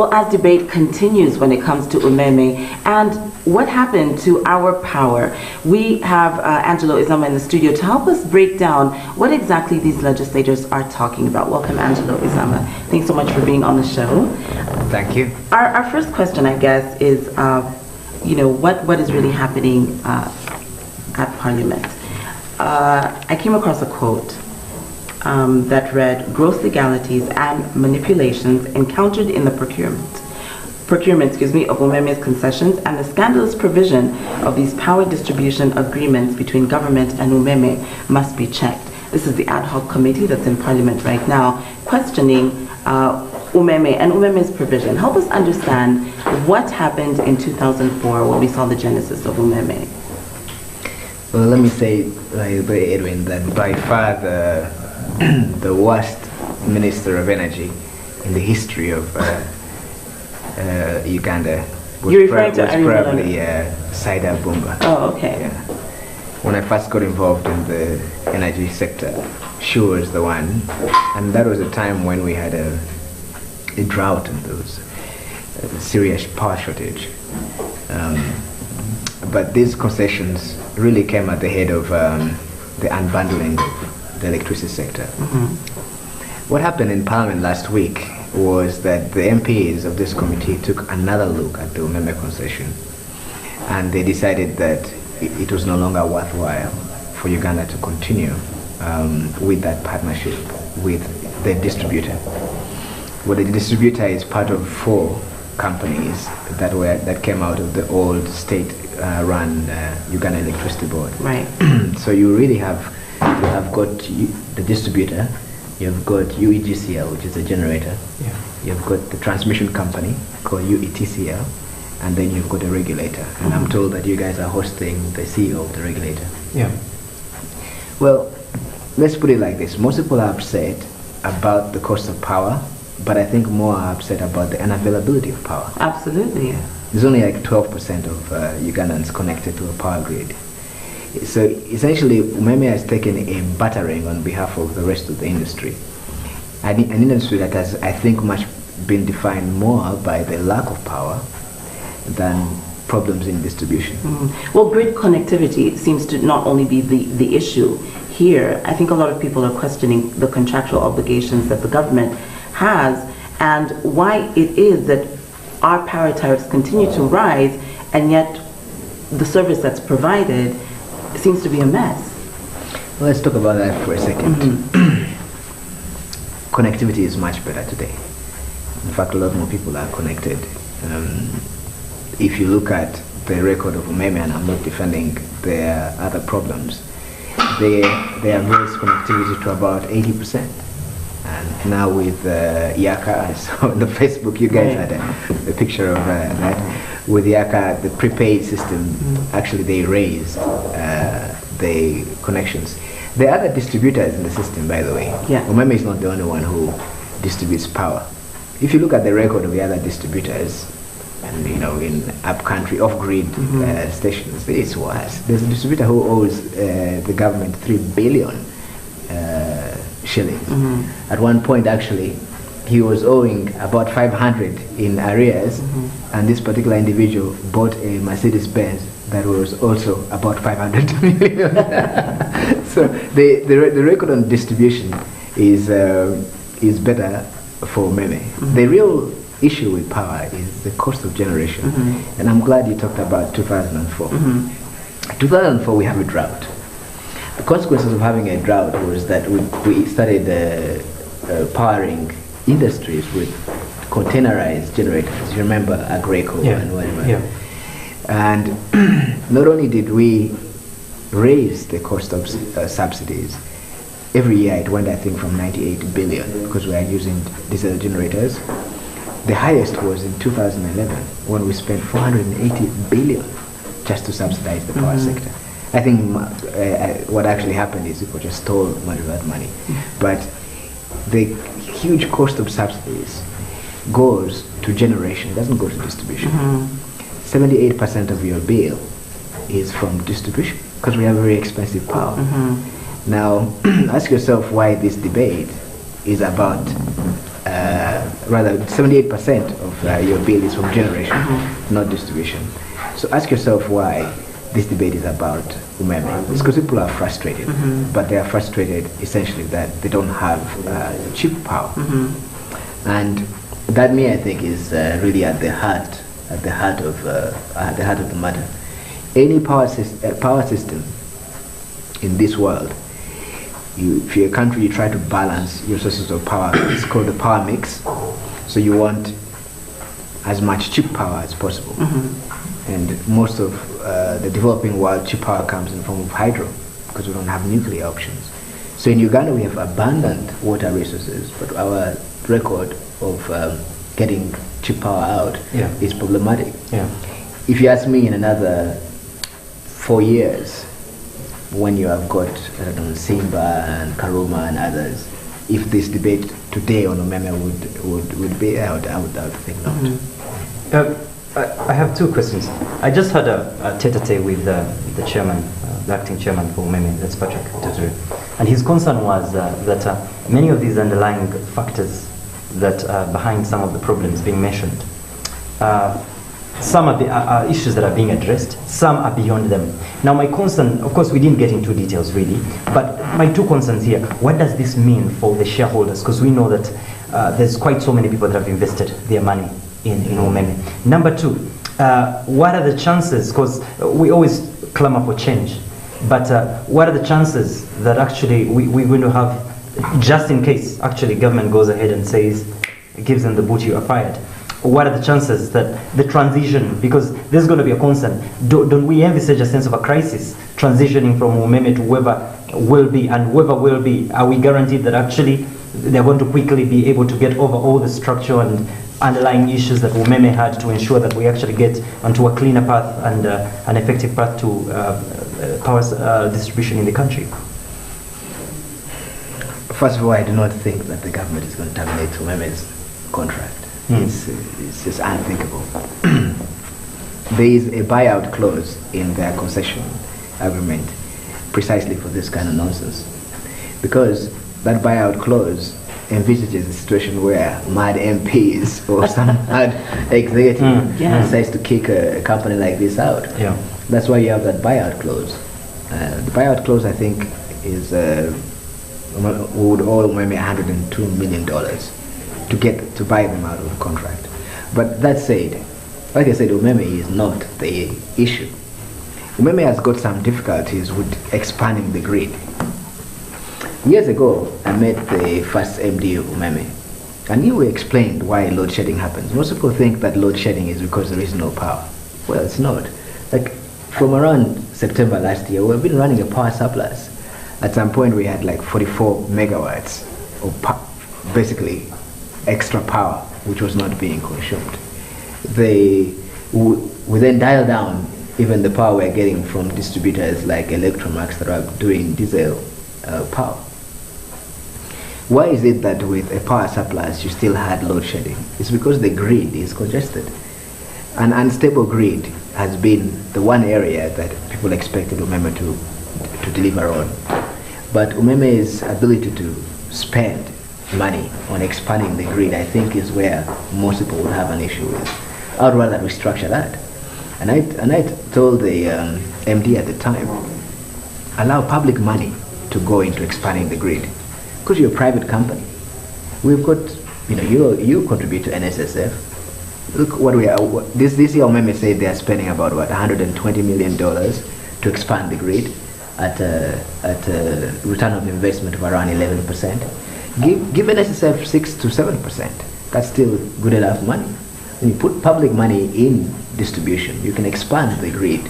Well, as debate continues when it comes to Umeme and what happened to our power, we have Angelo Izama in the studio to help us break down what exactly these legislators are talking about. Welcome, Angelo Izama. Thanks so much for being on the show. Thank you. Our first question, I guess, is, what is really happening at Parliament? I came across a quote that read, gross legalities and manipulations encountered in the procurement of Umeme's concessions and the scandalous provision of these power distribution agreements between government and Umeme must be checked. This is the ad hoc committee that's in Parliament right now questioning Umeme and Umeme's provision. Help us understand what happened in 2004 when we saw the genesis of Umeme. Well, let me say, Edwin, that by far the worst Minister of Energy in the history of Uganda was probably Saida Bumba. Oh, okay. Yeah. When I first got involved in the energy sector, she was the one, and that was a time when we had a drought and there was a serious power shortage. But these concessions really came at the head of the unbundling of the electricity sector. What happened in Parliament last week was that the MPs of this committee took another look at the Umeme concession, and they decided that it was no longer worthwhile for Uganda to continue with that partnership with the distributor. Well, the distributor is part of 4 companies that came out of the old state-run Uganda Electricity Board. Right. So you really have got the distributor, you've got UEGCL, which is a generator, you've got the transmission company called UETCL, and then you've got a regulator. And I'm told that you guys are hosting the CEO of the regulator. Yeah. Well, let's put it like this. Most people are upset about the cost of power, but I think more are upset about the unavailability of power. Absolutely. Yeah. There's only like 12% of Ugandans connected to a power grid. So essentially, Umeme has taken a battering on behalf of the rest of the industry. An industry that has, I think, much been defined more by the lack of power than problems in distribution. Well, grid connectivity seems to not only be the issue here. I think a lot of people are questioning the contractual obligations that the government has and why it is that our power tariffs continue to rise and yet the service that's provided seems to be a mess. Well, let's talk about that for a second. Connectivity is much better today. In fact, a lot more people are connected. If you look at the record of Umeme, and I'm not defending their other problems, they have raised connectivity to about 80%. And now with Yaka, I saw on the Facebook, you guys had a picture of that. With Yaka, the prepaid system, actually they raised the connections. There are other distributors in the system, by the way. Yeah. Umeme is not the only one who distributes power. If you look at the record of the other distributors, and in upcountry, off-grid stations, it's worse. There's a distributor who owes the government 3 billion shillings. At one point, actually, he was owing about 500 in arrears, and this particular individual bought a Mercedes-Benz that was also about 500 million. So the record on distribution is better for Umeme. The real issue with power is the cost of generation, and I'm glad you talked about 2004. 2004, we have a drought. The consequences of having a drought was that we started powering industries with containerized generators. You remember Agreco and whatever. Yeah. And not only did we raise the cost of subsidies, every year it went, I think, from 98 billion because we are using diesel generators. The highest was in 2011 when we spent 480 billion just to subsidize the power sector. I think what actually happened is people just stole much of that money. But the huge cost of subsidies goes to generation, it doesn't go to distribution. 78% of your bill is from distribution because we have very expensive power. Now, ask yourself why this debate is about rather 78% of your bill is from generation, not distribution. So ask yourself why this debate is about Umeme. It's because people are frustrated, but they are frustrated essentially that they don't have cheap power. And that, I think, is really at the heart of the matter. Any power system in this world, if you're a country, you try to balance your sources of power. It's called the power mix. So you want as much cheap power as possible. And most of the developing world, cheap power comes in the form of hydro, because we don't have nuclear options. So in Uganda, we have abundant water resources, but our record of getting cheap power out is problematic. If you ask me, in another 4 years, when you have got Simba and Karuma and others, if this debate today on Umeme would be, I would think not. I have two questions. I just had a tete-a-tete with the chairman, the acting chairman for Umeme, that's Patrick Tutu, and his concern was that many of these underlying factors that are behind some of the problems being mentioned, some of the issues that are being addressed, some are beyond them. Now my concern, of course we didn't get into details really, but my two concerns here, what does this mean for the shareholders? Because we know that there's quite so many people that have invested their money in Umeme. Number two, what are the chances, because we always clamor for change, but what are the chances that actually we're going to have, just in case actually government goes ahead and says, gives them the boot, you are fired? What are the chances that the transition, because there's going to be a concern, don't we envisage a sense of a crisis transitioning from Umeme to whoever will be, and whoever will be, are we guaranteed that actually they're going to quickly be able to get over all the structural and underlying issues that Umeme had to ensure that we actually get onto a cleaner path and an effective path to power distribution in the country? First of all, I do not think that the government is going to terminate Umeme's contract. It's just unthinkable. There is a buyout clause in their concession agreement precisely for this kind of nonsense, because that buyout clause envisages a situation where mad MPs or some mad executive decides to kick a company like this out. That's why you have that buyout clause. The buyout clause, I think, is would owe maybe $102 million to get to buy them out of the contract. But that said, like I said, Umeme is not the issue. Umeme has got some difficulties with expanding the grid. Years ago, I met the first MD of Umeme, and he explained why load shedding happens. Most people think that load shedding is because there is no power. Well, it's not. Like, from around September last year, we've been running a power surplus. At some point, we had like 44 megawatts of basically extra power, which was not being consumed. We then dialed down even the power we're getting from distributors like Electromax that are doing diesel power. Why is it that with a power surplus you still had load shedding? It's because the grid is congested. An unstable grid has been the one area that people expected Umeme to deliver on. But Umeme's ability to spend money on expanding the grid, I think, is where most people would have an issue with. I would rather restructure that. And I told the MD at the time, allow public money to go into expanding the grid, because you're a private company. We've got, you contribute to NSSF. Look what we are. This year, Umeme said they are spending about $120 million to expand the grid at a return of investment of around 11%. Give NSSF 6 to 7%. That's still good enough money. When you put public money in distribution, you can expand the grid,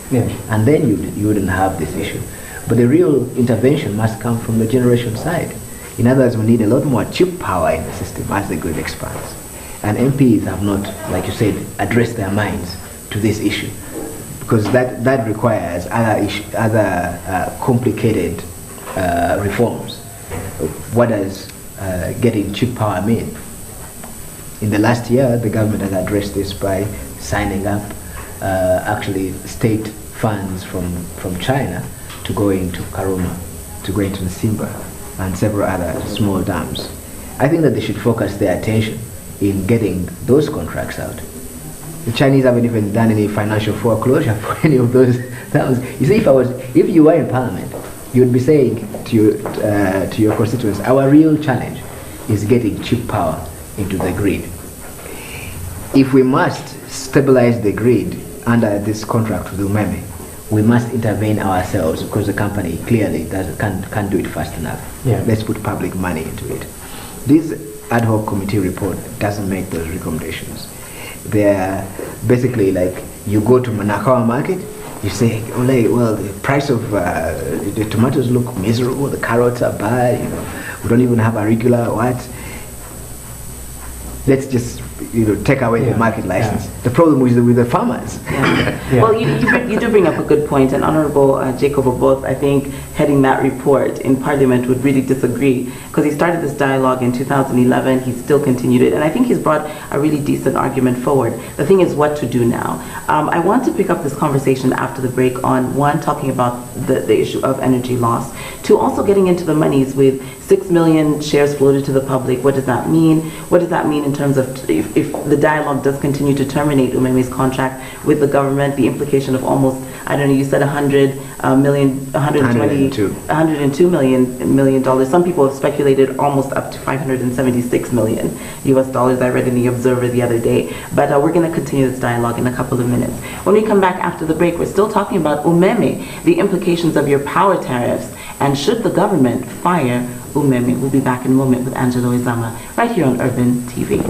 and then you wouldn't have this issue. But the real intervention must come from the generation side. In other words, we need a lot more cheap power in the system as the grid expands. And MPs have not, like you said, addressed their minds to this issue, because that requires other complicated reforms. What does getting cheap power mean? In the last year, the government has addressed this by signing up actually state funds from China to go into Karuma, to go into Simba, and several other small dams. I think that they should focus their attention in getting those contracts out. The Chinese haven't even done any financial foreclosure for any of those towns. You see, if you were in Parliament, you would be saying to your constituents, our real challenge is getting cheap power into the grid. If we must stabilize the grid under this contract with Umeme, we must intervene ourselves because the company clearly can't do it fast enough. Yeah. Let's put public money into it. This ad hoc committee report doesn't make those recommendations. They're basically like, you go to Manakawa market, you say, well, the price of the tomatoes look miserable, the carrots are bad, we don't even have a regular what. Let's just take away the market license. Yeah. The problem is with the farmers. Yeah. Well, you do bring up a good point, and Honorable Jacob both, I think, heading that report in Parliament would really disagree, because he started this dialogue in 2011, he still continued it, and I think he's brought a really decent argument forward. The thing is what to do now. I want to pick up this conversation after the break on, one, talking about the issue of energy loss, two, also getting into the monies with 6 million shares floated to the public. What does that mean? What does that mean in terms of if the dialogue does continue to terminate Umeme's contract with the government, the implication of almost, I don't know, you said 102 million dollars. Some people have speculated almost up to 576 million US dollars. I read in the Observer the other day. But we're going to continue this dialogue in a couple of minutes. When we come back after the break, we're still talking about Umeme, the implications of your power tariffs, and should the government fire Umeme. We'll be back in a moment with Angelo Izama right here on Urban TV.